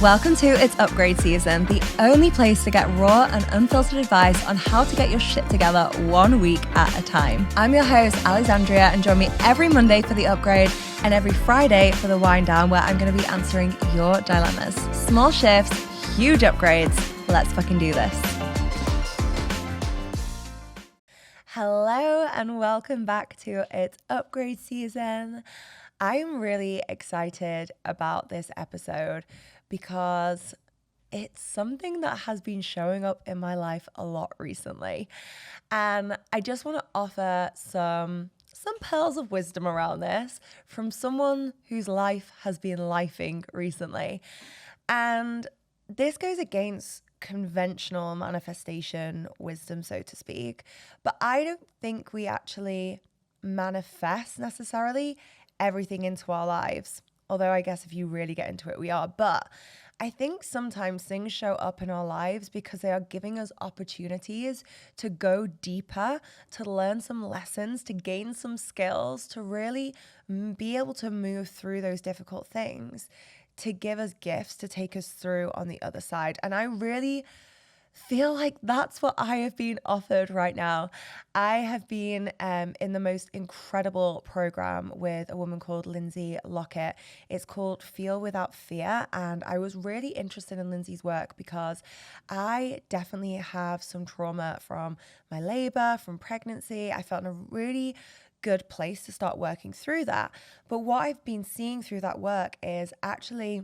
Welcome to It's Upgrade Season, the only place to get raw and unfiltered advice on how to get your shit together 1 week at a time. I'm your host, Alexandria, and join me every Monday for The Upgrade and every Friday for The Wind Down, where I'm going to be answering your dilemmas. Small shifts, huge upgrades. Let's fucking do this. Hello and welcome back to It's Upgrade Season. I'm really excited about this episode because it's something that has been showing up in my life a lot recently. And I just want to offer some pearls of wisdom around this from someone whose life has been lifing recently. And this goes against conventional manifestation wisdom, so to speak. But I don't think we actually manifest necessarily everything into our lives. Although I guess if you really get into it, we are. But I think sometimes things show up in our lives because they are giving us opportunities to go deeper, to learn some lessons, to gain some skills, to really be able to move through those difficult things, to give us gifts to take us through on the other side. And I really feel like that's what I have been offered right now. I have been in the most incredible program with a woman called Lindsay Lockett. It's called Feel Without Fear. And I was really interested in Lindsay's work because I definitely have some trauma from my labor, from pregnancy. I felt in a really good place to start working through that. But what I've been seeing through that work is actually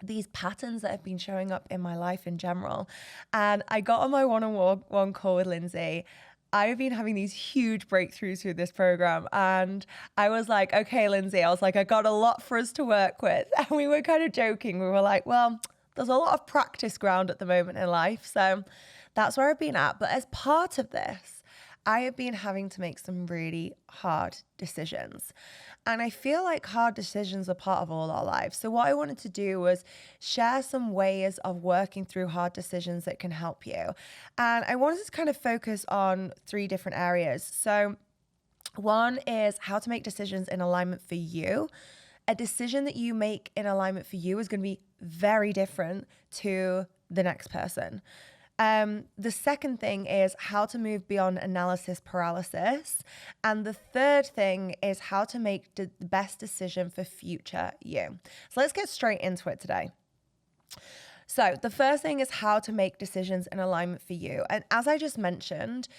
these patterns that have been showing up in my life in general. And I got on my one-on-one call with Lindsay. I've been having these huge breakthroughs through this program. And I was like, okay, Lindsay, I was like, I got a lot for us to work with. And we were kind of joking. We were like, well, there's a lot of practice ground at the moment in life. So that's where I've been at. But as part of this, I have been having to make some really hard decisions. And I feel like hard decisions are part of all our lives. So what I wanted to do was share some ways of working through hard decisions that can help you. And I wanted to kind of focus on 3 different areas. So one is how to make decisions in alignment for you. A decision that you make in alignment for you is going to be very different to the next person. The second thing is how to move beyond analysis paralysis. And the third thing is how to make the best decision for future you. So let's get straight into it today. So the first thing is how to make decisions in alignment for you. And as I just mentioned,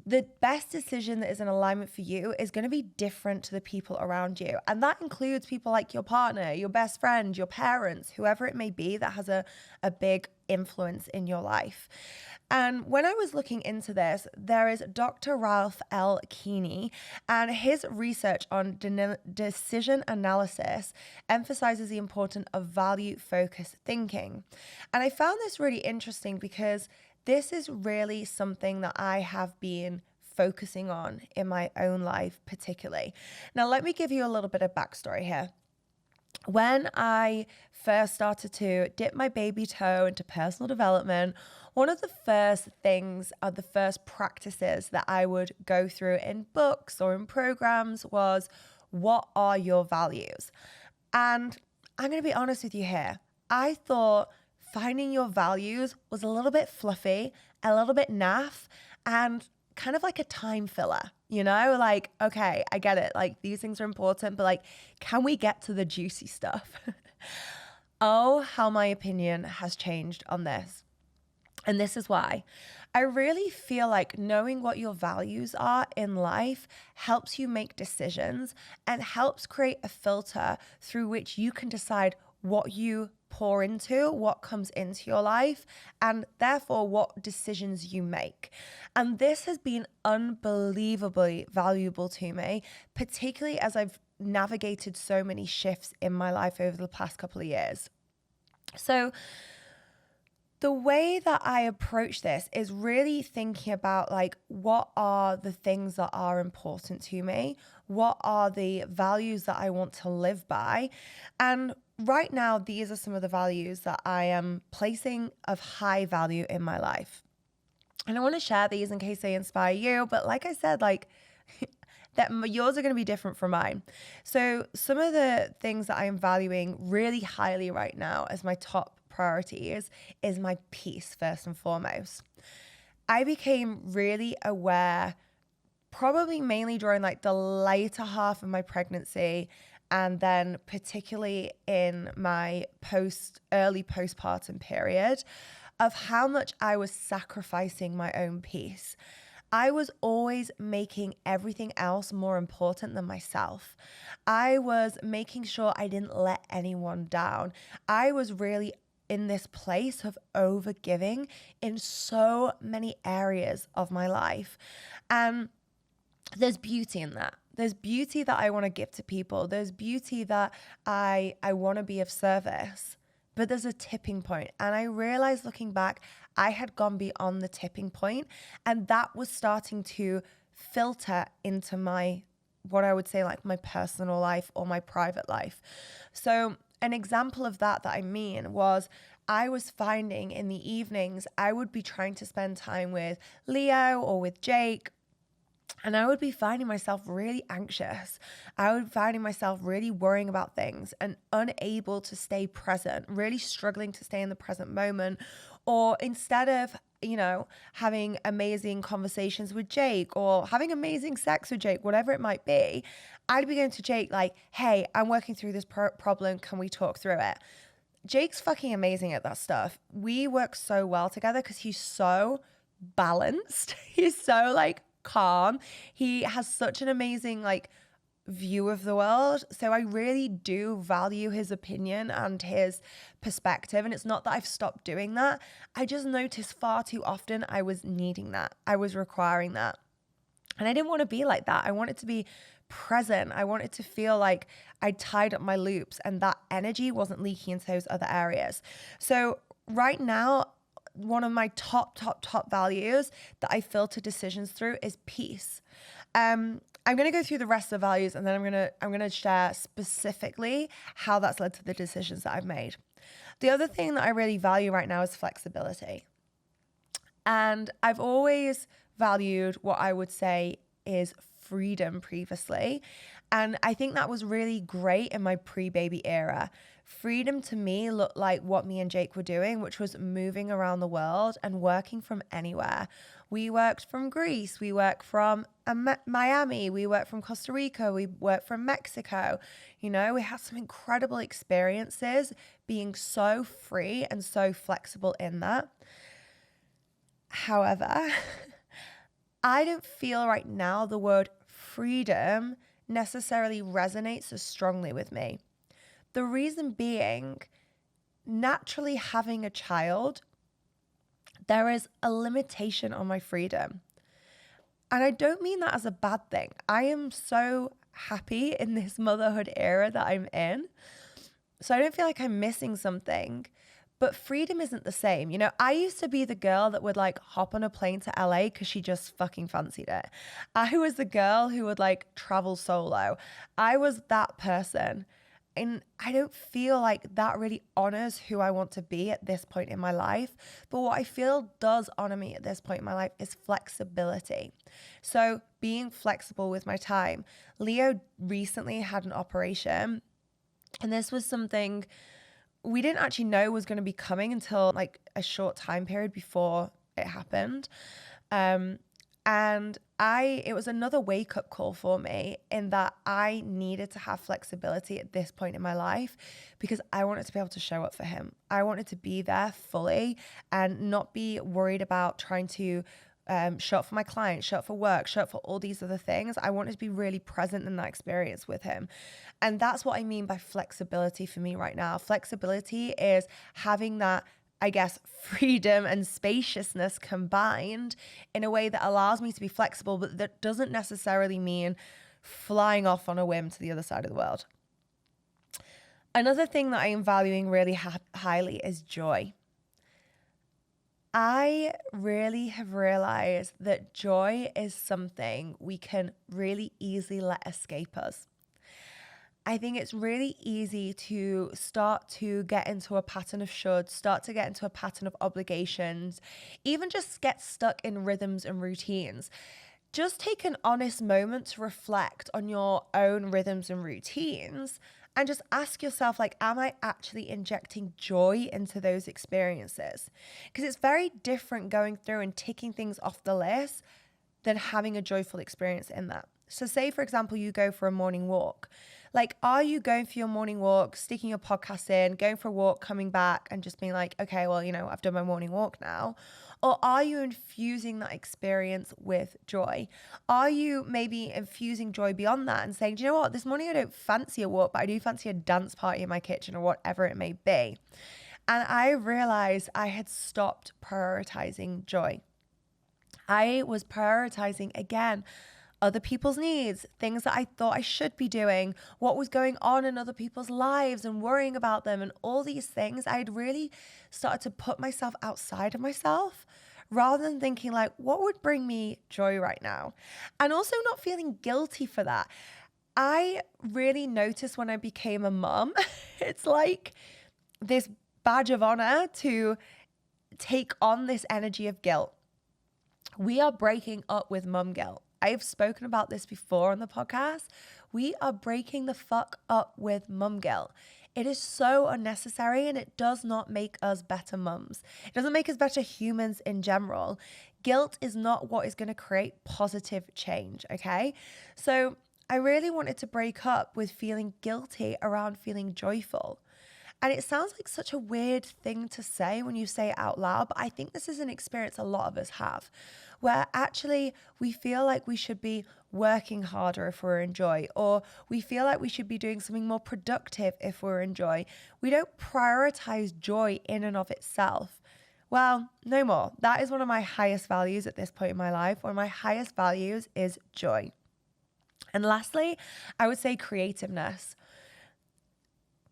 the best decision that is in alignment for you is going to be different to the people around you. And that includes people like your partner, your best friend, your parents, whoever it may be that has a big influence in your life. And when I was looking into this, there is Dr. Ralph L. Keeney, and his research on decision analysis emphasizes the importance of value-focused thinking. And I found this really interesting because this is really something that I have been focusing on in my own life particularly. Now, let me give you a little bit of backstory here. When I first started to dip my baby toe into personal development, one of the first things or the first practices that I would go through in books or in programs was, what are your values? And I'm going to be honest with you here. I thought finding your values was a little bit fluffy, a little bit naff, and kind of like a time filler, you know? Like, okay, I get it. Like, these things are important, but like, can we get to the juicy stuff? Oh, how my opinion has changed on this. And this is why. I really feel like knowing what your values are in life helps you make decisions and helps create a filter through which you can decide what you pour into, what comes into your life, and therefore what decisions you make. And this has been unbelievably valuable to me, particularly as I've navigated so many shifts in my life over the past couple of years. So the way that I approach this is really thinking about, like, what are the things that are important to me? What are the values that I want to live by? And right now, these are some of the values that I am placing of high value in my life. And I want to share these in case they inspire you. But like I said, like, that yours are going to be different from mine. So some of the things that I am valuing really highly right now as my top priorities is my peace first and foremost. I became really aware, probably mainly during like the later half of my pregnancy, and then particularly in my early postpartum period, of how much I was sacrificing my own peace. I was always making everything else more important than myself. I was making sure I didn't let anyone down. I was really in this place of overgiving in so many areas of my life. And there's beauty in that. There's beauty that I want to give to people. There's beauty that I want to be of service. But there's a tipping point. And I realized looking back, I had gone beyond the tipping point, and that was starting to filter into what I would say like my personal life or my private life. So an example of that I mean was I was finding in the evenings, I would be trying to spend time with Leo or with Jake, and I would be finding myself really anxious. I would be finding myself really worrying about things and unable to stay present, really struggling to stay in the present moment. Or instead of, having amazing conversations with Jake or having amazing sex with Jake, whatever it might be, I'd be going to Jake like, hey, I'm working through this problem. Can we talk through it? Jake's fucking amazing at that stuff. We work so well together because he's so balanced. He's so like calm. He has such an amazing like view of the world. So I really do value his opinion and his perspective. And it's not that I've stopped doing that. I just noticed far too often I was needing that. I was requiring that. And I didn't want to be like that. I wanted to be present. I wanted to feel like I tied up my loops and that energy wasn't leaking into those other areas. So right now, one of my top values that I filter decisions through is peace. I'm going to go through the rest of the values, and then I'm going to share specifically how that's led to the decisions that I've made. The other thing that I really value right now is flexibility. And I've always valued what I would say is freedom previously. And I think that was really great in my pre-baby era. Freedom to me looked like what me and Jake were doing, which was moving around the world and working from anywhere. We worked from Greece, we worked from Miami, we worked from Costa Rica, we worked from Mexico. We had some incredible experiences being so free and so flexible in that. However, I don't feel right now the word freedom necessarily resonates as strongly with me. The reason being, naturally having a child, there is a limitation on my freedom. And I don't mean that as a bad thing. I am so happy in this motherhood era that I'm in. So I don't feel like I'm missing something. But freedom isn't the same. I used to be the girl that would like hop on a plane to LA because she just fucking fancied it. I was the girl who would like travel solo. I was that person. And I don't feel like that really honors who I want to be at this point in my life. But what I feel does honor me at this point in my life is flexibility. So being flexible with my time. Leo recently had an operation, and this was something we didn't actually know was going to be coming until like a short time period before it happened. And it was another wake up call for me in that I needed to have flexibility at this point in my life because I wanted to be able to show up for him. I wanted to be there fully and not be worried about trying to show up for my clients, show up for work, show up for all these other things. I wanted to be really present in that experience with him. And that's what I mean by flexibility for me right now. Flexibility is having that, I guess, freedom and spaciousness combined in a way that allows me to be flexible, but that doesn't necessarily mean flying off on a whim to the other side of the world. Another thing that I am valuing really highly is joy. I really have realized that joy is something we can really easily let escape us. I think it's really easy to start to get into a pattern of should, start to get into a pattern of obligations, even just get stuck in rhythms and routines. Just take an honest moment to reflect on your own rhythms and routines And just ask yourself, like, am I actually injecting joy into those experiences? Because it's very different going through and ticking things off the list than having a joyful experience in that. So say, for example, you go for a morning walk. Like, are you going for your morning walk, sticking your podcast in, going for a walk, coming back and just being like, okay, well, you know, I've done my morning walk now? Or are you infusing that experience with joy? Are you maybe infusing joy beyond that and saying, do you know what, this morning I don't fancy a walk, but I do fancy a dance party in my kitchen or whatever it may be. And I realized I had stopped prioritizing joy. I was prioritizing, again, other people's needs, things that I thought I should be doing, what was going on in other people's lives and worrying about them and all these things. I'd really started to put myself outside of myself rather than thinking like, what would bring me joy right now? And also not feeling guilty for that. I really noticed when I became a mom, it's like this badge of honor to take on this energy of guilt. We are breaking up with mum guilt. I've spoken about this before on the podcast. We are breaking the fuck up with mum guilt. It is so unnecessary and it does not make us better mums. It doesn't make us better humans in general. Guilt is not what is going to create positive change, okay? So I really wanted to break up with feeling guilty around feeling joyful. And it sounds like such a weird thing to say when you say it out loud, but I think this is an experience a lot of us have, where actually we feel like we should be working harder if we're in joy, or we feel like we should be doing something more productive if we're in joy. We don't prioritize joy in and of itself. Well, no more. That is one of my highest values at this point in my life. One of my highest values is joy. And lastly, I would say creativeness.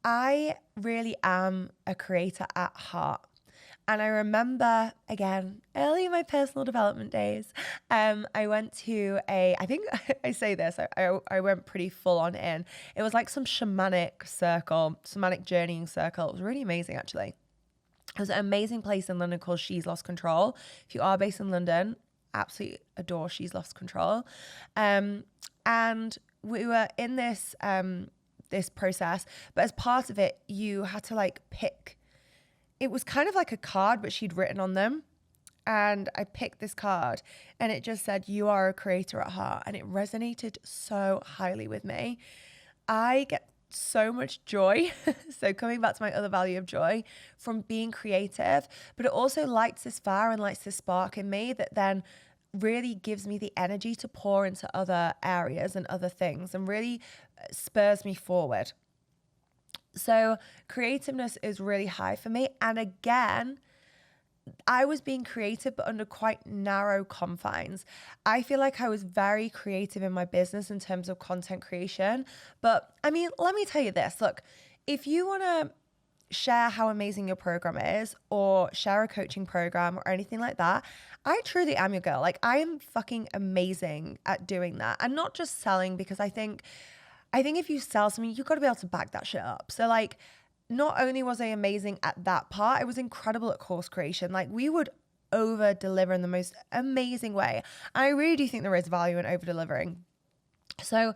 I really am a creator at heart. And I remember, again, early in my personal development days, I went to I think I say this, I went pretty full on in. It was like some shamanic journeying circle. It was really amazing, actually. It was an amazing place in London called She's Lost Control. If you are based in London, absolutely adore She's Lost Control. And we were in this process, but as part of it, you had to like pick. It was kind of like a card, but she'd written on them. And I picked this card and it just said, you are a creator at heart. And it resonated so highly with me. I get so much joy. So coming back to my other value of joy from being creative, but it also lights this fire and lights this spark in me that then really gives me the energy to pour into other areas and other things and really spurs me forward. So creativeness is really high for me. And again, I was being creative, but under quite narrow confines. I feel like I was very creative in my business in terms of content creation. But I mean, let me tell you this. Look, if you want to share how amazing your program is or share a coaching program or anything like that, I truly am your girl. Like, I am fucking amazing at doing that. And not just selling, because I think if you sell something, you've got to be able to back that shit up. So like, not only was I amazing at that part, I was incredible at course creation. Like, we would over deliver in the most amazing way. And I really do think there is value in over delivering. So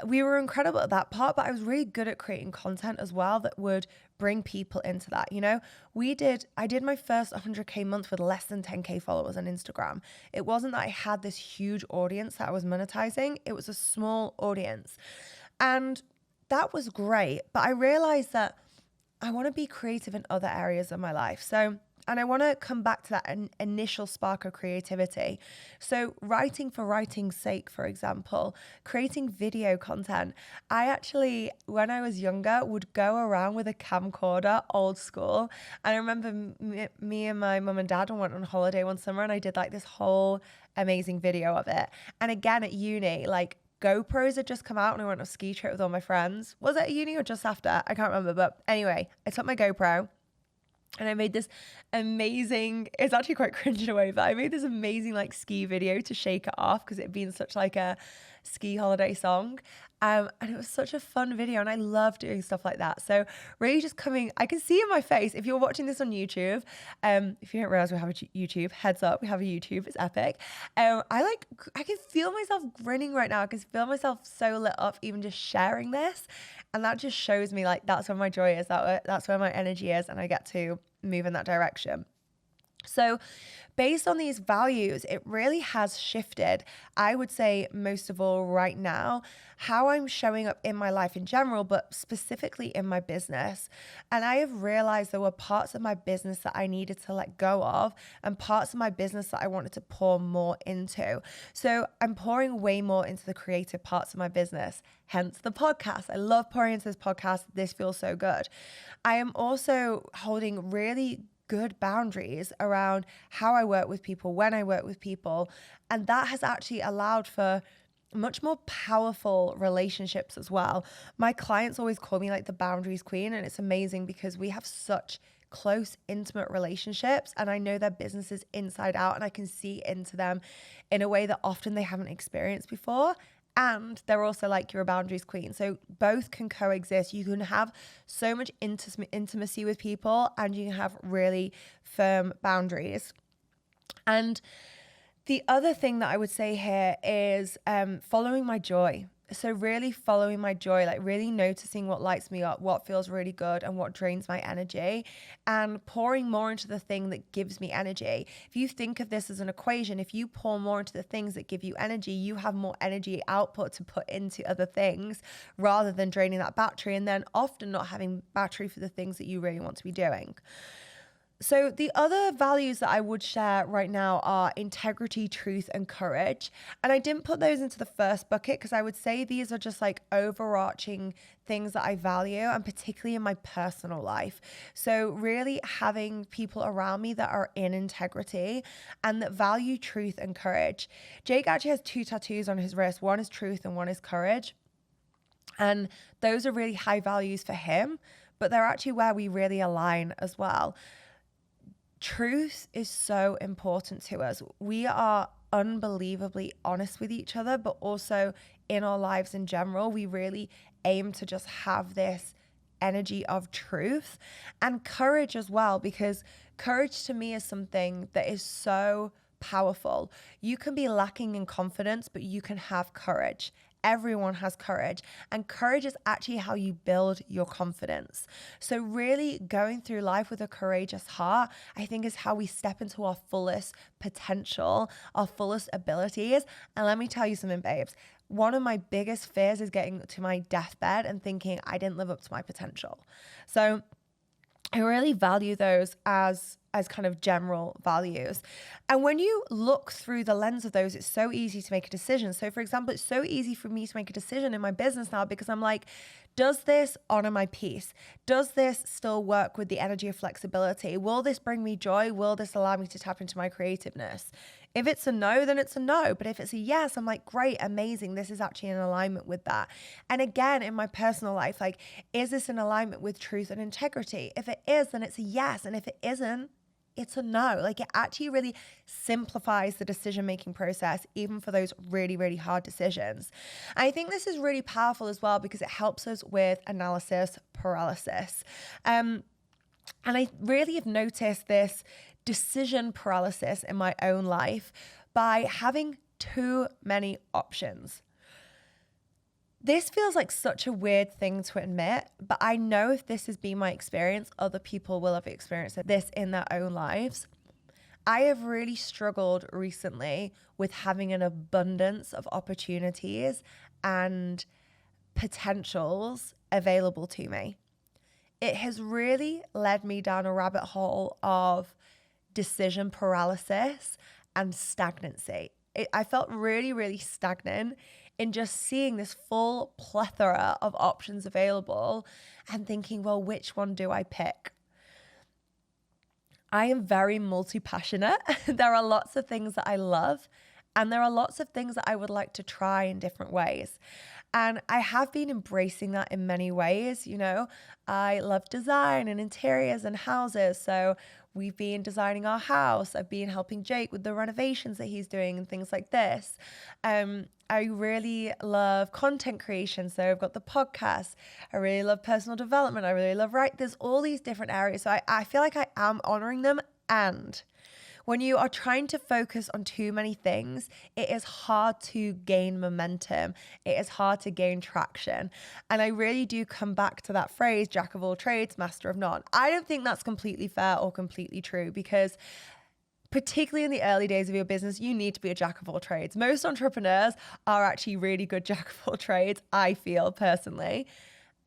we were incredible at that part, but I was really good at creating content as well that would bring people into that. You know, I did my first 100K month with less than 10K followers on Instagram. It wasn't that I had this huge audience that I was monetizing. It was a small audience. And that was great. But I realized that I want to be creative in other areas of my life. And I want to come back to that initial spark of creativity. So writing for writing's sake, for example, creating video content. I actually, when I was younger, would go around with a camcorder, old school. And I remember me and my mum and dad went on holiday one summer and I did like this whole amazing video of it. And again, at uni, like, GoPros had just come out and I went on a ski trip with all my friends. Was it at uni or just after? I can't remember. But anyway, I took my GoPro and I made this amazing, it's actually quite cringe in a way, but I made this amazing like ski video to shake it off because it had been such like a ski holiday song. And it was such a fun video and I love doing stuff like that. So really just I can see in my face, if you're watching this on YouTube, if you don't realize we have a YouTube, heads up, we have a YouTube, it's epic. I can feel myself grinning right now. I can feel myself so lit up even just sharing this. And that just shows me like that's where my joy is, that's where my energy is, and I get to move in that direction. So based on these values, it really has shifted, I would say, most of all right now, how I'm showing up in my life in general, but specifically in my business. And I have realized there were parts of my business that I needed to let go of and parts of my business that I wanted to pour more into. So I'm pouring way more into the creative parts of my business, hence the podcast. I love pouring into this podcast. This feels so good. I am also holding really good boundaries around how I work with people, when I work with people. And that has actually allowed for much more powerful relationships as well. My clients always call me like the boundaries queen, and it's amazing because we have such close, intimate relationships, and I know their businesses inside out, and I can see into them in a way that often they haven't experienced before. And they're also like, you're a boundaries queen. So both can coexist. You can have so much intimacy with people, and you can have really firm boundaries. And the other thing that I would say here is following my joy. So really following my joy, like really noticing what lights me up, what feels really good and what drains my energy, and pouring more into the thing that gives me energy. If you think of this as an equation, if you pour more into the things that give you energy, you have more energy output to put into other things rather than draining that battery and then often not having battery for the things that you really want to be doing. So the other values that I would share right now are integrity, truth, and courage. And I didn't put those into the first bucket because I would say these are just like overarching things that I value, and particularly in my personal life. So really having people around me that are in integrity and that value truth and courage. Jake actually has 2 tattoos on his wrist. One is truth and one is courage. And those are really high values for him, but they're actually where we really align as well. Truth is so important to us. We are unbelievably honest with each other, but also in our lives in general, we really aim to just have this energy of truth and courage as well, because courage to me is something that is so powerful. You can be lacking in confidence, but you can have courage. Everyone has courage, and courage is actually how you build your confidence. So really going through life with a courageous heart, I think, is how we step into our fullest potential, our fullest abilities. And let me tell you something, babes. One of my biggest fears is getting to my deathbed and thinking I didn't live up to my potential. So I really value those as kind of general values. And when you look through the lens of those, it's so easy to make a decision. So for example, it's so easy for me to make a decision in my business now because I'm like, does this honor my peace? Does this still work with the energy of flexibility? Will this bring me joy? Will this allow me to tap into my creativeness? If it's a no, then it's a no. But if it's a yes, I'm like, great, amazing. This is actually in alignment with that. And again, in my personal life, like, is this in alignment with truth and integrity? If it is, then it's a yes. And if it isn't, it's a no. Like, it actually really simplifies the decision-making process, even for those really, really hard decisions. I think this is really powerful as well because it helps us with analysis paralysis. And I really have noticed this decision paralysis in my own life by having too many options. This feels like such a weird thing to admit, but I know if this has been my experience, other people will have experienced this in their own lives. I have really struggled recently with having an abundance of opportunities and potentials available to me. It has really led me down a rabbit hole of decision paralysis and stagnancy. I felt really, really stagnant in just seeing this full plethora of options available and thinking, well, which one do I pick? I am very multi-passionate. There are lots of things that I love, and there are lots of things that I would like to try in different ways. And I have been embracing that in many ways. You know, I love design and interiors and houses. So we've been designing our house. I've been helping Jake with the renovations that he's doing and things like this. I really love content creation. So I've got the podcast. I really love personal development. I really love There's all these different areas. So I feel like I am honoring them. And When you are trying to focus on too many things, it is hard to gain momentum. It is hard to gain traction. And I really do come back to that phrase, jack of all trades, master of none. I don't think that's completely fair or completely true, because particularly in the early days of your business, you need to be a jack of all trades. Most entrepreneurs are actually really good jack of all trades, I feel personally.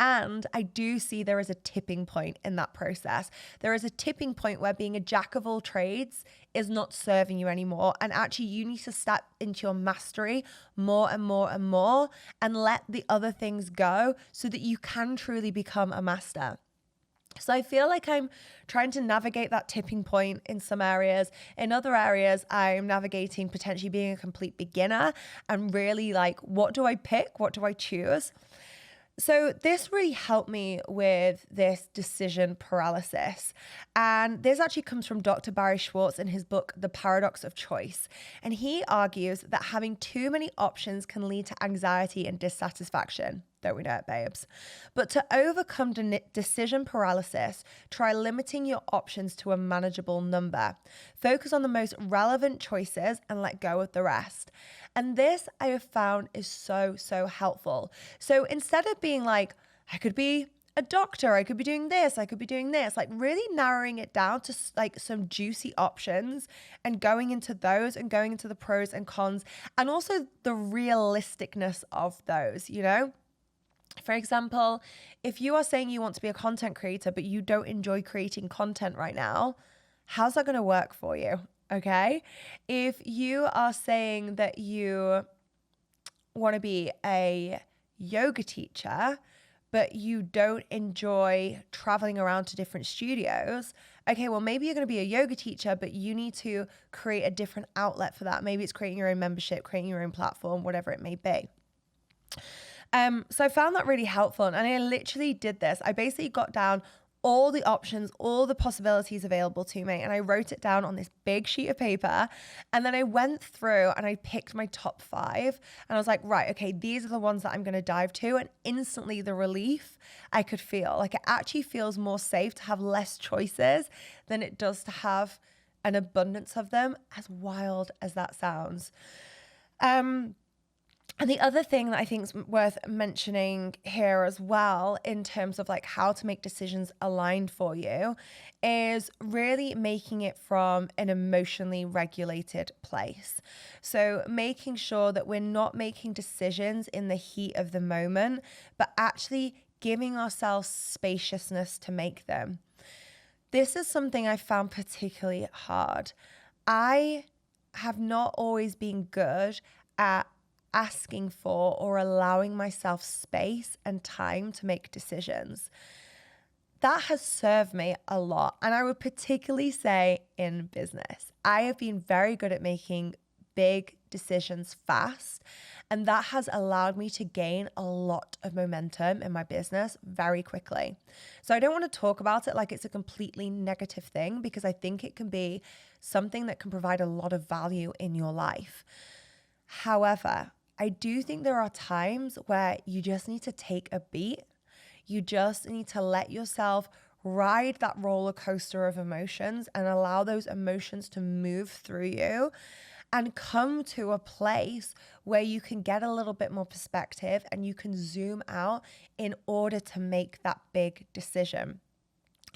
And I do see there is a tipping point in that process. There is a tipping point where being a jack of all trades is not serving you anymore. And actually, you need to step into your mastery more and more and more and let the other things go so that you can truly become a master. So I feel like I'm trying to navigate that tipping point in some areas. In other areas, I'm navigating potentially being a complete beginner and really like, what do I pick? What do I choose? So this really helped me with this decision paralysis. And this actually comes from Dr. Barry Schwartz in his book, The Paradox of Choice. And he argues that having too many options can lead to anxiety and dissatisfaction. Don't we know it, babes? But to overcome decision paralysis, try limiting your options to a manageable number. Focus on the most relevant choices and let go of the rest. And this I have found is so, so helpful. So instead of being like, I could be a doctor, I could be doing this, I could be doing this, like really narrowing it down to like some juicy options and going into those and going into the pros and cons and also the realisticness of those, you know? For example, if you are saying you want to be a content creator, but you don't enjoy creating content right now, how's that going to work for you? Okay. If you are saying that you want to be a yoga teacher, but you don't enjoy traveling around to different studios, okay, well, maybe you're going to be a yoga teacher, but you need to create a different outlet for that. Maybe it's creating your own membership, creating your own platform, whatever it may be. So I found that really helpful. And I literally did this. I basically got down all the options, all the possibilities available to me. And I wrote it down on this big sheet of paper. And then I went through and I picked my top 5. And I was like, right, okay, these are the ones that I'm going to dive to. And instantly the relief I could feel, like it actually feels more safe to have less choices than it does to have an abundance of them, as wild as that sounds. And the other thing that I think is worth mentioning here as well, in terms of like how to make decisions aligned for you, is really making it from an emotionally regulated place. So making sure that we're not making decisions in the heat of the moment, but actually giving ourselves spaciousness to make them. This is something I found particularly hard. I have not always been good at asking for or allowing myself space and time to make decisions. That has served me a lot. And I would particularly say in business, I have been very good at making big decisions fast. And that has allowed me to gain a lot of momentum in my business very quickly. So I don't want to talk about it like it's a completely negative thing, because I think it can be something that can provide a lot of value in your life. However, I do think there are times where you just need to take a beat. You just need to let yourself ride that roller coaster of emotions and allow those emotions to move through you and come to a place where you can get a little bit more perspective and you can zoom out in order to make that big decision.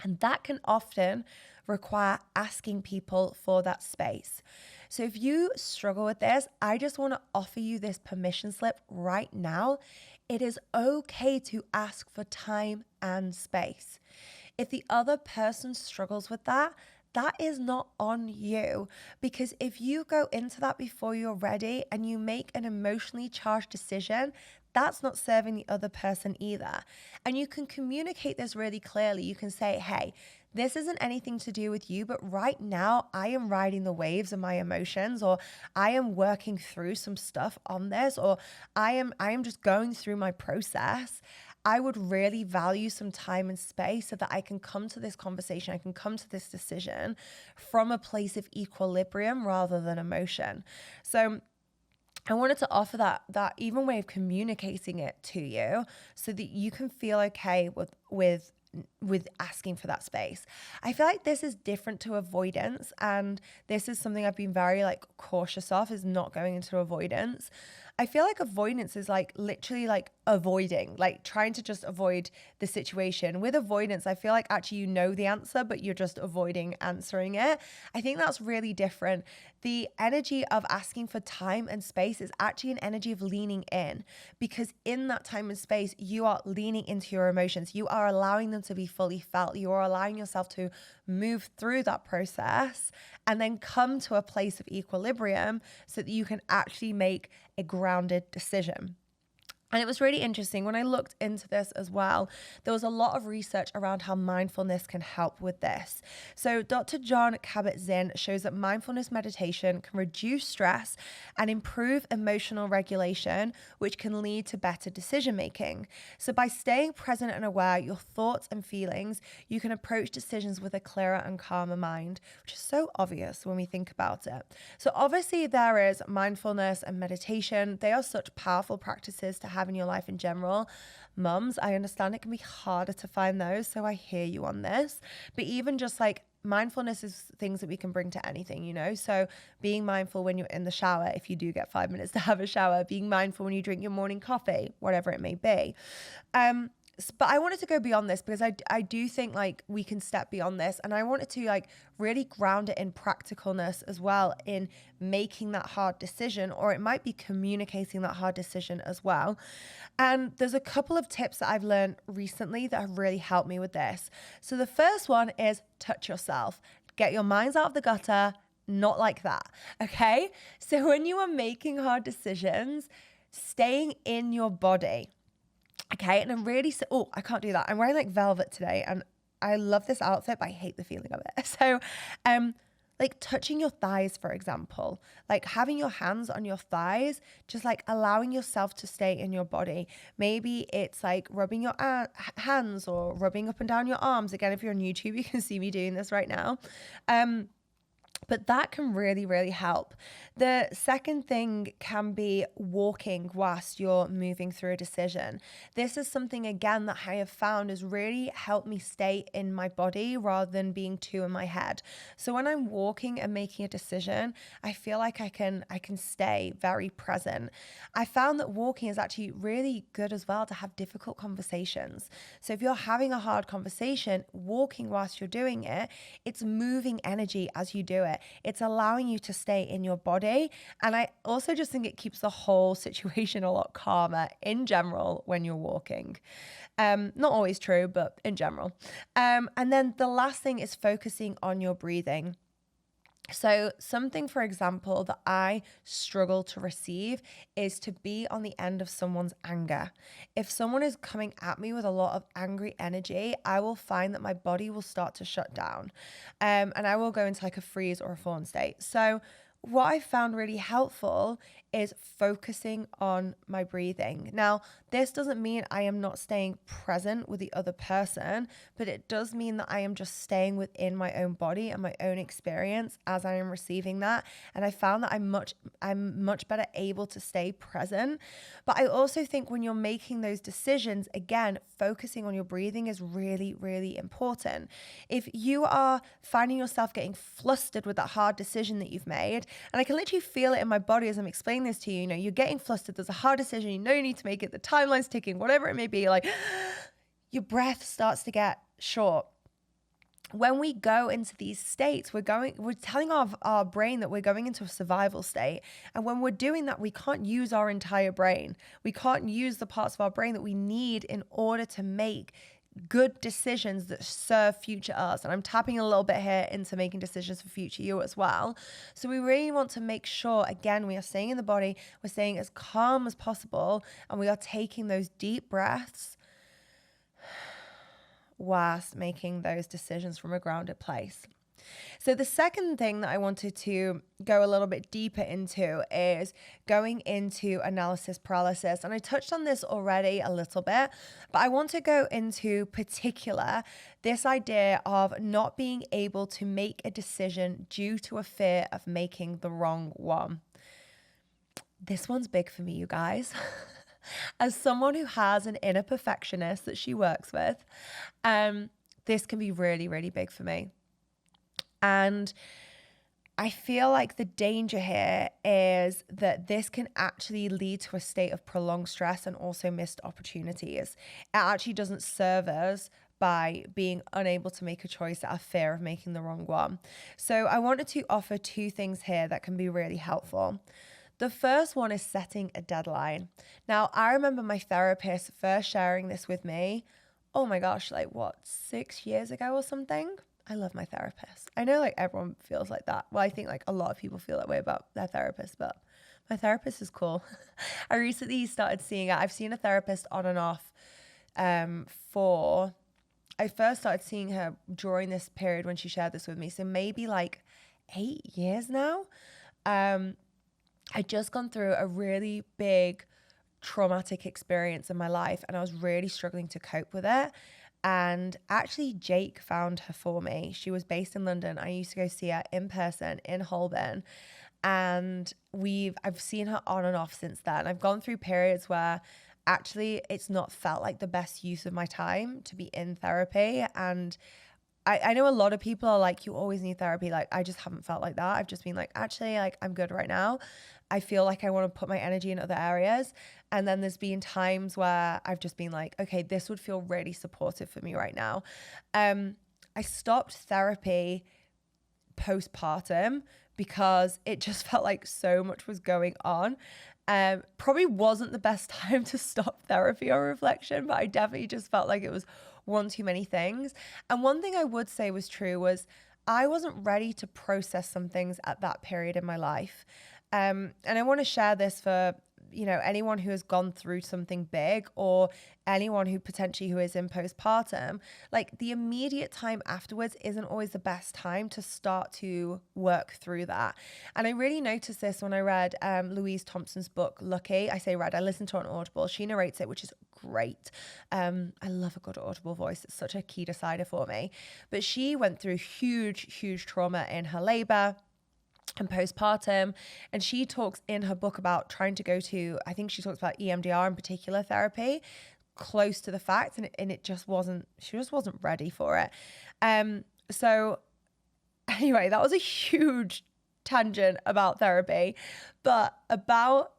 And that can often require asking people for that space. So if you struggle with this, I just want to offer you this permission slip right now. It is okay to ask for time and space. If the other person struggles with that, that is not on you. Because if you go into that before you're ready and you make an emotionally charged decision, that's not serving the other person either. And you can communicate this really clearly. You can say, hey, this isn't anything to do with you, but right now I am riding the waves of my emotions, or I am working through some stuff on this, or I am just going through my process. I would really value some time and space so that I can come to this conversation, I can come to this decision from a place of equilibrium rather than emotion. So I wanted to offer that even way of communicating it to you so that you can feel okay with with asking for that space. I feel like this is different to avoidance, and this is something I've been very like cautious of, is not going into avoidance. I feel like avoidance is like literally like avoiding, like trying to just avoid the situation. With avoidance, I feel like actually you know the answer, but you're just avoiding answering it. I think that's really different. The energy of asking for time and space is actually an energy of leaning in, because in that time and space, you are leaning into your emotions. You are allowing them to be fully felt. You are allowing yourself to move through that process and then come to a place of equilibrium so that you can actually make a grounded decision. And it was really interesting when I looked into this as well. There was a lot of research around how mindfulness can help with this. So Dr. Jon Kabat-Zinn shows that mindfulness meditation can reduce stress and improve emotional regulation, which can lead to better decision making. So by staying present and aware of your thoughts and feelings, you can approach decisions with a clearer and calmer mind, which is so obvious when we think about it. So obviously there is mindfulness and meditation. They are such powerful practices to have in your life in general. Mums, I understand it can be harder to find those, so I hear you on this. But even just like mindfulness is things that we can bring to anything, you know? So being mindful when you're in the shower, if you do get 5 minutes to have a shower, being mindful when you drink your morning coffee, whatever it may be. But I wanted to go beyond this because I do think like we can step beyond this, and I wanted to like really ground it in practicalness as well, in making that hard decision, or it might be communicating that hard decision as well. And there's a couple of tips that I've learned recently that have really helped me with this. So the first one is touch yourself. Get your minds out of the gutter, not like that. Okay? So when you are making hard decisions, staying in your body. Okay, and I'm really, I can't do that. I'm wearing like velvet today and I love this outfit, but I hate the feeling of it. So, like touching your thighs, for example, like having your hands on your thighs, just like allowing yourself to stay in your body. Maybe it's like rubbing your hands or rubbing up and down your arms. Again, if you're on YouTube, you can see me doing this right now. But that can really, really help. The second thing can be walking whilst you're moving through a decision. This is something, again, that I have found has really helped me stay in my body rather than being too in my head. So when I'm walking and making a decision, I feel like I can stay very present. I found that walking is actually really good as well to have difficult conversations. So if you're having a hard conversation, walking whilst you're doing it, it's moving energy as you do it. It's allowing you to stay in your body. And I also just think it keeps the whole situation a lot calmer in general when you're walking. Not always true, but in general. And then the last thing is focusing on your breathing. So something, for example, that I struggle to receive is to be on the end of someone's anger. If someone is coming at me with a lot of angry energy, I will find that my body will start to shut down, and I will go into like a freeze or a fawn state. So what I found really helpful is focusing on my breathing. Now, this doesn't mean I am not staying present with the other person, but it does mean that I am just staying within my own body and my own experience as I am receiving that. And I found that I'm much better able to stay present. But I also think when you're making those decisions, again, focusing on your breathing is really, really important. If you are finding yourself getting flustered with that hard decision that you've made, and I can literally feel it in my body as I'm explaining this to you, you know, you're getting flustered, there's a hard decision, you know you need to make it, the timeline's ticking, whatever it may be, like your breath starts to get short. When we go into these states, we're telling our brain that we're going into a survival state. And when we're doing that, we can't use our entire brain. We can't use the parts of our brain that we need in order to make good decisions that serve future us. And I'm tapping a little bit here into making decisions for future you as well. So we really want to make sure, again, we are staying in the body, we're staying as calm as possible, and we are taking those deep breaths whilst making those decisions from a grounded place. So the second thing that I wanted to go a little bit deeper into is going into analysis paralysis. And I touched on this already a little bit, but I want to go into particular this idea of not being able to make a decision due to a fear of making the wrong one. This one's big for me, you guys. as someone who has an inner perfectionist that she works with, this can be really, really big for me. And I feel like the danger here is that this can actually lead to a state of prolonged stress and also missed opportunities. It actually doesn't serve us by being unable to make a choice out of fear of making the wrong one. So I wanted to offer two things here that can be really helpful. The first one is setting a deadline. Now, I remember my therapist first sharing this with me, oh my gosh, like what, 6 years ago or something? I love my therapist. I know like everyone feels like that. Well, I think like a lot of people feel that way about their therapist, but my therapist is cool. I recently started seeing it. I've seen a therapist on and off I first started seeing her during this period when she shared this with me. So maybe like 8 years now. I'd just gone through a really big traumatic experience in my life and I was really struggling to cope with it. And actually, Jake found her for me. She was based in London. I used to go see her in person in Holborn. And I've seen her on and off since then. I've gone through periods where actually it's not felt like the best use of my time to be in therapy. And I know a lot of people are like, you always need therapy. Like, I just haven't felt like that. I've just been like, actually, like, I'm good right now. I feel like I want to put my energy in other areas. And then there's been times where I've just been like, okay, this would feel really supportive for me right now. I stopped therapy postpartum because it just felt like so much was going on. Probably wasn't the best time to stop therapy or reflection, but I definitely just felt like it was one too many things. And one thing I would say was true was I wasn't ready to process some things at that period in my life. And I want to share this for, anyone who has gone through something big or anyone who is in postpartum. Like, the immediate time afterwards isn't always the best time to start to work through that. And I really noticed this when I read Louise Thompson's book, Lucky. I listened to it on Audible. She narrates it, which is great. I love a good Audible voice. It's such a key decider for me. But she went through huge, huge trauma in her labor and postpartum. And she talks in her book about trying to go to, I think she talks about EMDR in particular therapy, close to the fact. And it just wasn't, she just wasn't ready for it. So anyway, that was a huge tangent about therapy. But about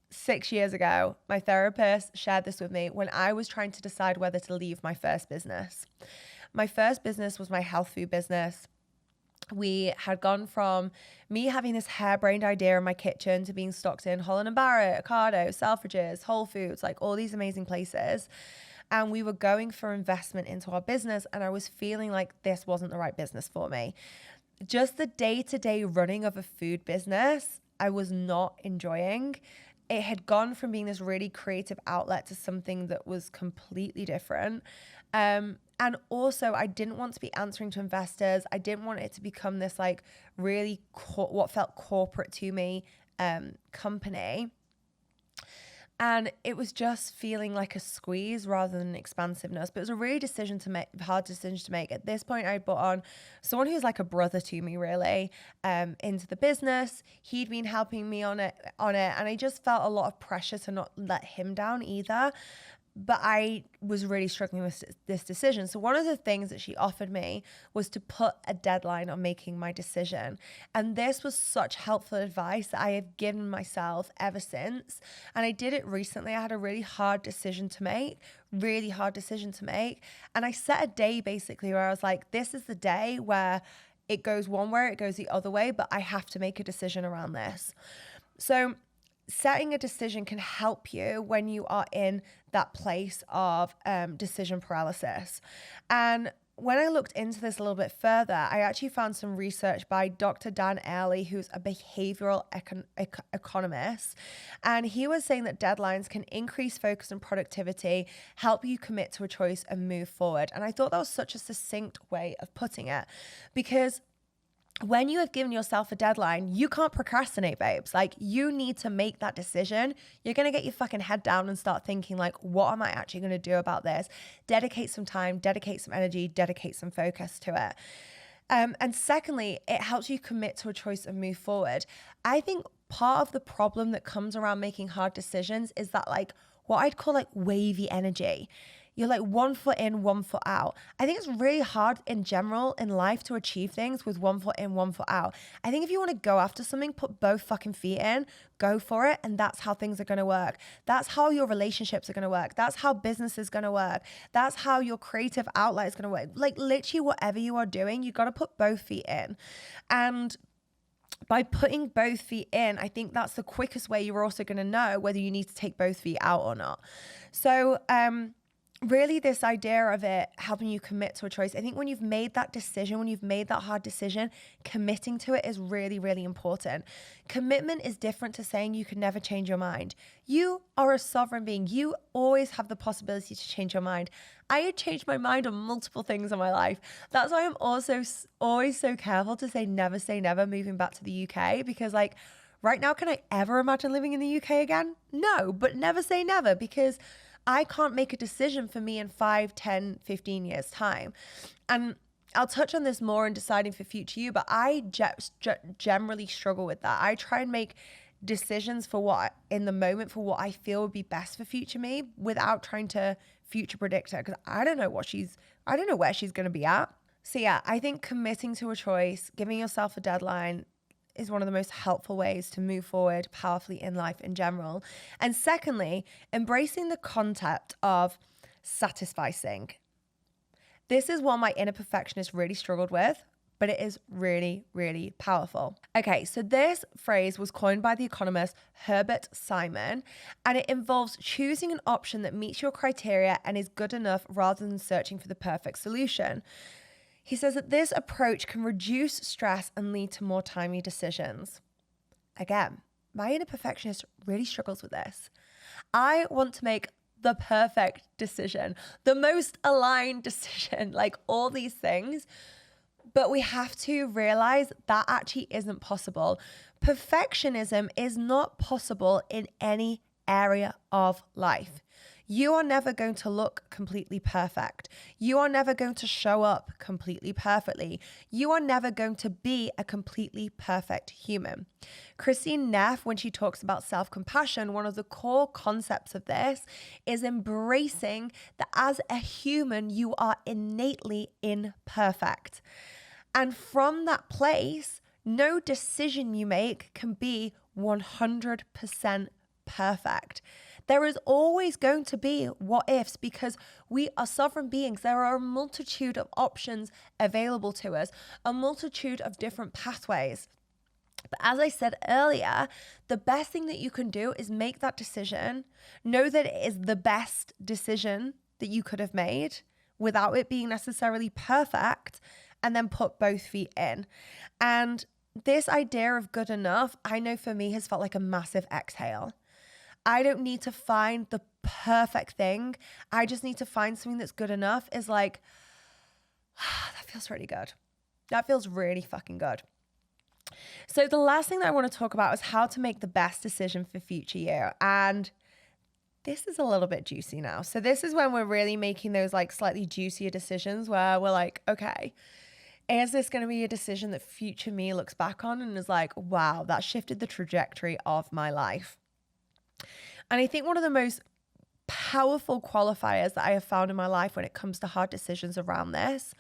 6 years ago, my therapist shared this with me when I was trying to decide whether to leave my first business. My first business was my health food business. We had gone from me having this harebrained idea in my kitchen to being stocked in Holland & Barrett, Ocado, Selfridges, Whole Foods, like all these amazing places. And we were going for investment into our business. And I was feeling like this wasn't the right business for me. Just the day-to-day running of a food business, I was not enjoying. It had gone from being this really creative outlet to something that was completely different. And also, I didn't want to be answering to investors. I didn't want it to become this like really what felt corporate to me company. And it was just feeling like a squeeze rather than expansiveness. But it was a really hard decision to make. At this point, I brought on someone who's like a brother to me, really, into the business. He'd been helping me on it. And I just felt a lot of pressure to not let him down either. But I was really struggling with this decision. So one of the things that she offered me was to put a deadline on making my decision. And this was such helpful advice that I have given myself ever since. And I did it recently. I had a really hard decision to make. And I set a day basically where I was like, this is the day where it goes one way, it goes the other way, but I have to make a decision around this. So setting a decision can help you when you are in that place of decision paralysis. And when I looked into this a little bit further, I actually found some research by Dr. Dan Ariely, who's a behavioral economist. And he was saying that deadlines can increase focus and productivity, help you commit to a choice and move forward. And I thought that was such a succinct way of putting it, because when you have given yourself a deadline, you can't procrastinate, babes. Like, you need to make that decision. You're going to get your fucking head down and start thinking like, what am I actually going to do about this? Dedicate some time, dedicate some energy, dedicate some focus to it. And secondly, it helps you commit to a choice and move forward. I think part of the problem that comes around making hard decisions is that, like, what I'd call like wavy energy. You're like 1 foot in, 1 foot out. I think it's really hard in general in life to achieve things with 1 foot in, 1 foot out. I think if you want to go after something, put both fucking feet in, go for it. And that's how things are going to work. That's how your relationships are going to work. That's how business is going to work. That's how your creative outlet is going to work. Like literally whatever you are doing, you got to put both feet in. And by putting both feet in, I think that's the quickest way you're also going to know whether you need to take both feet out or not. So, really this idea of it helping you commit to a choice. I think when you've made that decision, when you've made that hard decision, committing to it is really, really important. Commitment is different to saying you can never change your mind. You are a sovereign being. You always have the possibility to change your mind. I had changed my mind on multiple things in my life. That's why I'm also always so careful to say never moving back to the UK, because like right now, can I ever imagine living in the UK again? No, but never say never, because I can't make a decision for me in 5, 10, 15 years time. And I'll touch on this more in deciding for future you, but I generally struggle with that. I try and make decisions for what in the moment, for what I feel would be best for future me without trying to future predict her, because I don't know where she's going to be at. So yeah, I think committing to a choice, giving yourself a deadline, is one of the most helpful ways to move forward powerfully in life in general. And secondly, embracing the concept of satisficing. This is one my inner perfectionist really struggled with, but it is really, really powerful. Okay, so this phrase was coined by the economist Herbert Simon, and it involves choosing an option that meets your criteria and is good enough rather than searching for the perfect solution. He says that this approach can reduce stress and lead to more timely decisions. Again, my inner perfectionist really struggles with this. I want to make the perfect decision, the most aligned decision, like all these things. But we have to realize that actually isn't possible. Perfectionism is not possible in any area of life. You are never going to look completely perfect. You are never going to show up completely perfectly. You are never going to be a completely perfect human. Christine Neff, when she talks about self-compassion, one of the core concepts of this is embracing that as a human, you are innately imperfect. And from that place, no decision you make can be 100% perfect. There is always going to be what ifs, because we are sovereign beings. There are a multitude of options available to us, a multitude of different pathways. But as I said earlier, the best thing that you can do is make that decision, know that it is the best decision that you could have made without it being necessarily perfect, and then put both feet in. And this idea of good enough, I know for me has felt like a massive exhale. I don't need to find the perfect thing. I just need to find something that's good enough. Is like, that feels really good. That feels really fucking good. So the last thing that I want to talk about is how to make the best decision for future you. And this is a little bit juicy now. So this is when we're really making those like slightly juicier decisions where we're like, okay, is this going to be a decision that future me looks back on and is like, wow, that shifted the trajectory of my life? And I think one of the most powerful qualifiers that I have found in my life when it comes to hard decisions around this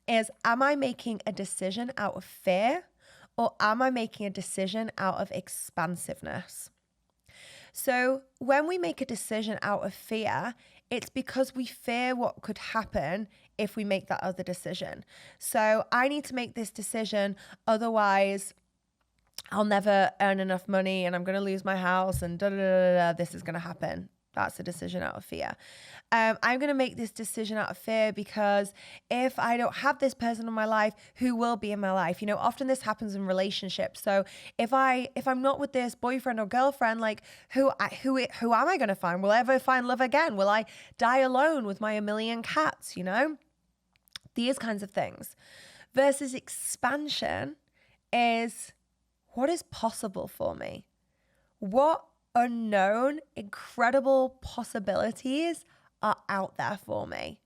is, am I making a decision out of fear, or am I making a decision out of expansiveness? So when we make a decision out of fear, it's because we fear what could happen if we make that other decision. So I need to make this decision, otherwise I'll never earn enough money and I'm going to lose my house and this is going to happen. That's a decision out of fear. I'm going to make this decision out of fear because if I don't have this person in my life, who will be in my life? You know, often this happens in relationships. So if I'm not with this boyfriend or girlfriend, like who am I going to find? Will I ever find love again? Will I die alone with my 1,000,000 cats? You know, these kinds of things. Versus expansion is, what is possible for me? What unknown, incredible possibilities are out there for me?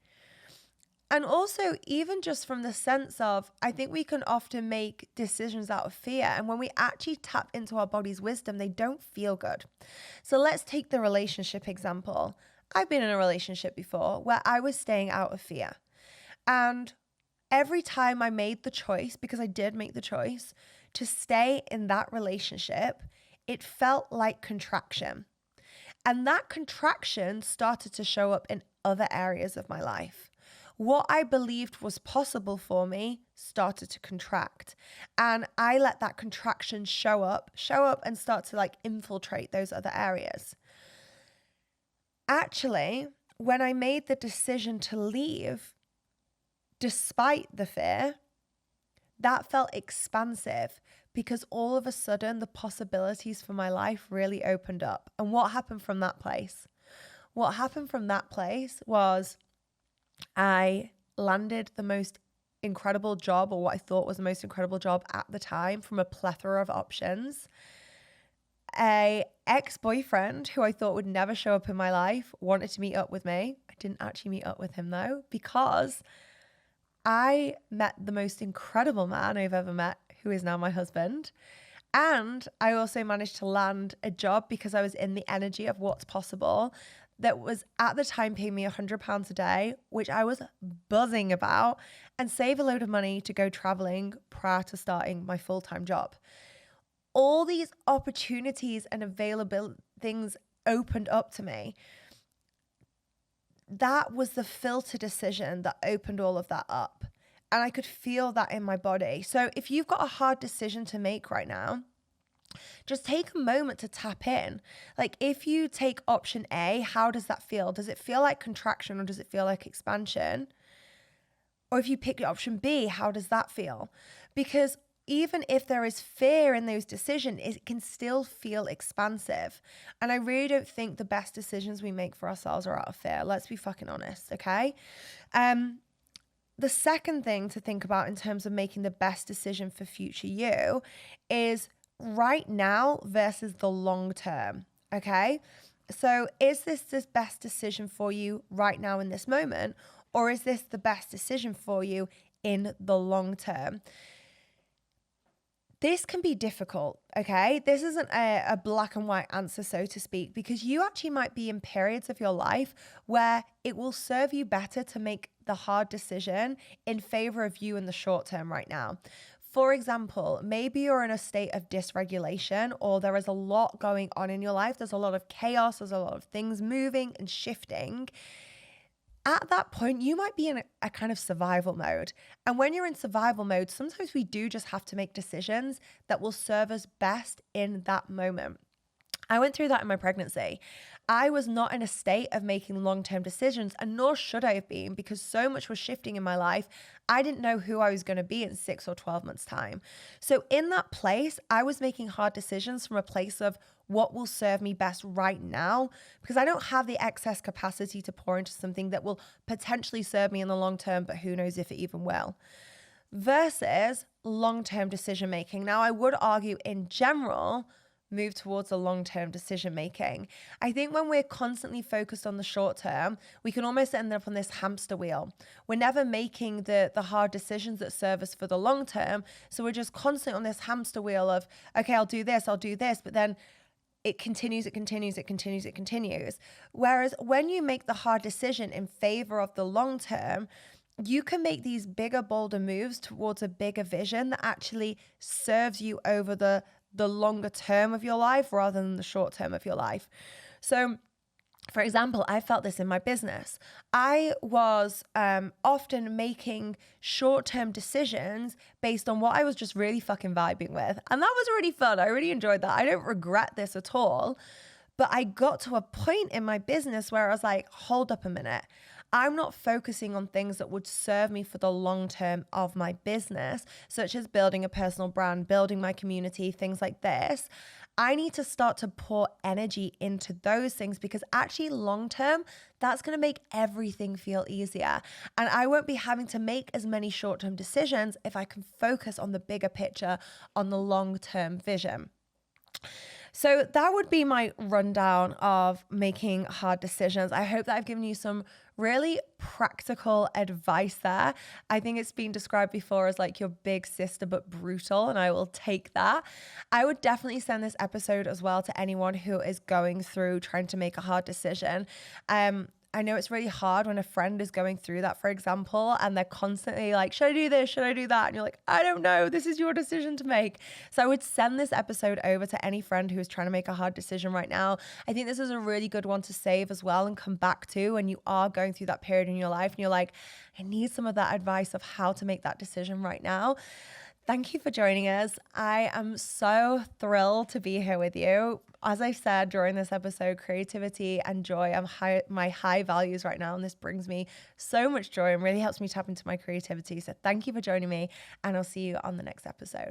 And also, even just from the sense of, I think we can often make decisions out of fear. And when we actually tap into our body's wisdom, they don't feel good. So let's take the relationship example. I've been in a relationship before where I was staying out of fear. And every time I made the choice, because I did make the choice to stay in that relationship, it felt like contraction. And that contraction started to show up in other areas of my life. What I believed was possible for me started to contract. And I let that contraction show up and start to like infiltrate those other areas. Actually, when I made the decision to leave, despite the fear, that felt expansive because all of a sudden the possibilities for my life really opened up. And what happened from that place? What happened from that place was I landed the most incredible job, or what I thought was the most incredible job at the time, from a plethora of options. A ex-boyfriend who I thought would never show up in my life wanted to meet up with me. I didn't actually meet up with him though, because I met the most incredible man I've ever met, who is now my husband. And I also managed to land a job because I was in the energy of what's possible, that was at the time paying me £100 a day, which I was buzzing about, and save a load of money to go traveling prior to starting my full-time job. All these opportunities and available things opened up to me. That was the filter decision that opened all of that up. And I could feel that in my body. So if you've got a hard decision to make right now, just take a moment to tap in. Like, if you take option A, how does that feel? Does it feel like contraction or does it feel like expansion? Or if you pick option B, how does that feel? Because even if there is fear in those decisions, it can still feel expansive. And I really don't think the best decisions we make for ourselves are out of fear. Let's be fucking honest, okay? The second thing to think about in terms of making the best decision for future you is right now versus the long term, okay? So is this the best decision for you right now in this moment, or is this the best decision for you in the long term? This can be difficult, okay? This isn't a black and white answer, so to speak, because you actually might be in periods of your life where it will serve you better to make the hard decision in favor of you in the short term right now. For example, maybe you're in a state of dysregulation, or there is a lot going on in your life. There's a lot of chaos. There's a lot of things moving and shifting. At that point, you might be in a kind of survival mode. And when you're in survival mode, sometimes we do just have to make decisions that will serve us best in that moment. I went through that in my pregnancy. I was not in a state of making long-term decisions, and nor should I have been, because so much was shifting in my life. I didn't know who I was going to be in 6 or 12 months' time. So in that place, I was making hard decisions from a place of what will serve me best right now, because I don't have the excess capacity to pour into something that will potentially serve me in the long term, but who knows if it even will. Versus long-term decision making. Now, I would argue in general, move towards a long-term decision making. I think when we're constantly focused on the short term, we can almost end up on this hamster wheel. We're never making the hard decisions that serve us for the long term. So we're just constantly on this hamster wheel of, okay, I'll do this, but then it continues. Whereas when you make the hard decision in favor of the long term, you can make these bigger, bolder moves towards a bigger vision that actually serves you over the longer term of your life rather than the short term of your life. So, for example, I felt this in my business. I was often making short-term decisions based on what I was just really fucking vibing with. And that was really fun. I really enjoyed that. I don't regret this at all. But I got to a point in my business where I was like, hold up a minute. I'm not focusing on things that would serve me for the long term of my business, such as building a personal brand, building my community, things like this. I need to start to pour energy into those things, because actually long term, that's going to make everything feel easier. And I won't be having to make as many short-term decisions if I can focus on the bigger picture, on the long-term vision. So that would be my rundown of making hard decisions. I hope that I've given you some really practical advice there. I think it's been described before as like your big sister, but brutal, and I will take that. I would definitely send this episode as well to anyone who is going through trying to make a hard decision. I know it's really hard when a friend is going through that, for example, and they're constantly like, should I do this? Should I do that? And you're like, I don't know. This is your decision to make. So I would send this episode over to any friend who is trying to make a hard decision right now. I think this is a really good one to save as well and come back to when you are going through that period in your life and you're like, I need some of that advice of how to make that decision right now. Thank you for joining us. I am so thrilled to be here with you. As I said during this episode, creativity and joy are my high values right now, and this brings me so much joy and really helps me tap into my creativity. So thank you for joining me, and I'll see you on the next episode.